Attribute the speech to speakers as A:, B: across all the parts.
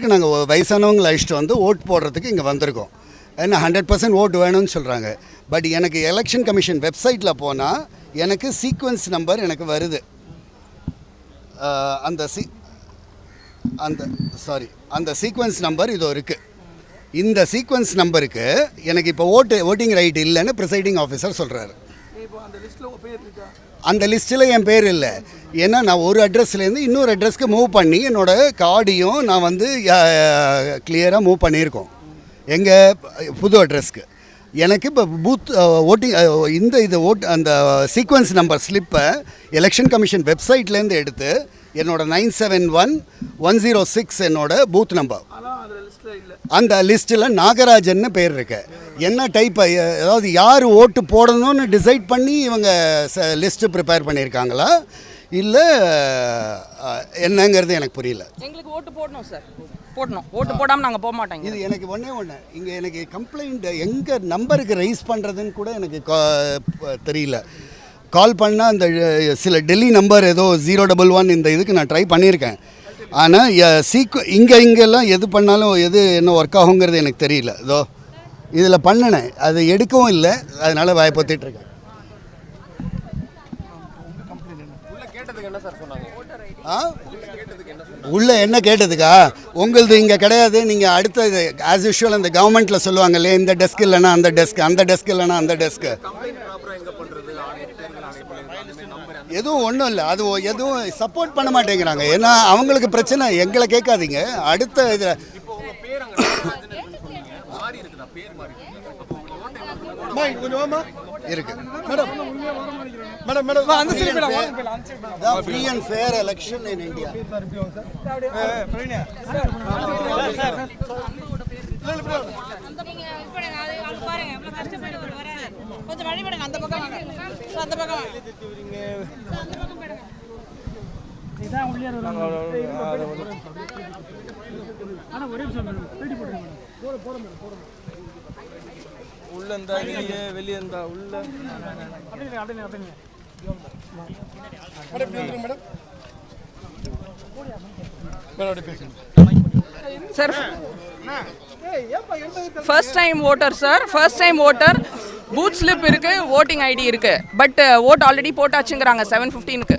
A: நாங்கள் வயசானவங்களை அழைச்சிட்டு வந்து ஓட் போடுறதுக்கு இங்கே வந்திருக்கோம். ஏன்னா 100% ஓட்டு வேணும்னு சொல்கிறாங்க. பட் எனக்கு எலெக்ஷன் கமிஷன் வெப்சைட்டில் போனால் எனக்கு சீக்வன்ஸ் நம்பர் எனக்கு வருது. அந்த சீக்வன்ஸ் நம்பர் இதோ இருக்குது. இந்த சீக்வன்ஸ் நம்பருக்கு எனக்கு இப்போ ஓட்டிங் ரைட் இல்லைன்னு ப்ரிசைடிங் ஆஃபீஸர் சொல்கிறாரு. அந்த லிஸ்ட்டில் என் பேர் இல்லை. ஏன்னா நான் ஒரு அட்ரஸ்லேருந்து இன்னொரு அட்ரஸ்க்கு மூவ் பண்ணி என்னோடய கார்டையும் நான் வந்து கிளியராக மூவ் பண்ணியிருக்கோம் எங்கள் புது அட்ரஸ்க்கு. எனக்கு இப்போ பூத் ஓட்டிங் அந்த சீக்வன்ஸ் நம்பர் ஸ்லிப்பை எலெக்ஷன் கமிஷன் வெப்சைட்லேருந்து எடுத்து என்னோடய 971106 என்னோட பூத் நம்பர். அந்த லிஸ்ட்டில் நாகராஜன்னு பேர் இருக்கு. என்ன டைப், அதாவது யார் ஓட்டு போடணும்னு டிசைட் பண்ணி இவங்க லிஸ்ட்டு ப்ரிப்பேர் பண்ணியிருக்காங்களா இல்லை என்னங்கிறது எனக்கு புரியல.
B: எங்களுக்கு ஓட்டு போடணும் சார், போடணும். ஓட்டு போடாமல் நாங்கள் போக மாட்டோம். இது
A: எனக்கு ஒன்று இங்கே எனக்கு கம்ப்ளைண்ட் எங்கே நம்பருக்கு ரைஸ் பண்ணுறதுன்னு கூட எனக்கு தெரியல. கால் பண்ணால் அந்த சில டெல்லி நம்பர் ஏதோ 011 இந்த இதுக்கு நான் ட்ரை பண்ணியிருக்கேன். ஆனால் இங்கெல்லாம் எது பண்ணாலும் எது என்ன ஒர்க் ஆகுங்கிறது எனக்கு தெரியல. இதோ இதில் பண்ணினேன், அது எடுக்கவும் இல்லை, அதனால் வாய்ப்பத்திட்டுருக்கேன். உள்ளே என்ன கேட்டதுக்கா? உங்களது இங்கே கிடையாது, நீங்கள் அடுத்த இது ஆஸ் யூஷுவல் அந்த கவர்மெண்ட்டில் சொல்லுவாங்க இல்லையா, இந்த டெஸ்க் இல்லைனா அந்த டெஸ்க், அந்த டெஸ்க் இல்லைனா அந்த டெஸ்க்கு. எதுவும் ஒன்றும் இல்லை, அது எதுவும் சப்போர்ட் பண்ண மாட்டேங்கிறாங்க. ஏன்னா அவங்களுக்கு பிரச்சனை, எங்களை கேட்காதீங்க. அடுத்த இதில் இருக்கு free and fair election in India.
B: கொஞ்சம் வழிபடுங்க, அந்த பக்கம் வாங்க, அந்த பக்கம் வாங்க. இதான் உள்ளே ஆனா ஒரே நிமிஷம் பேட்டி போடுங்க. உள்ள இருந்தா வெளியே, வெளியே இருந்தா உள்ள. அப்படியே sir, first time voter sir, first time voter. Booth slip இருக்கு, ஓட்டிங் ஐடி இருக்கு. பட் ஓட் ஆல்ரெடி போட்டாச்சுங்கிறாங்க 7:15க்கு.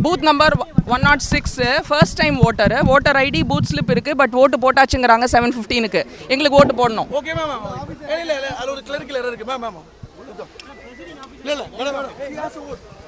B: Booth number 106, first time voter. Voter ID, booth slip இருக்கு, பட் ஓட்டு போட்டாச்சுங்கிறாங்க 7:15க்கு. எங்களுக்கு ஓட்டு போடணும்.
C: Okay ma'am. இல்ல அது ஒரு கிளரிக்கல் எரர் இருக்கு மேம். இல்ல மேடம்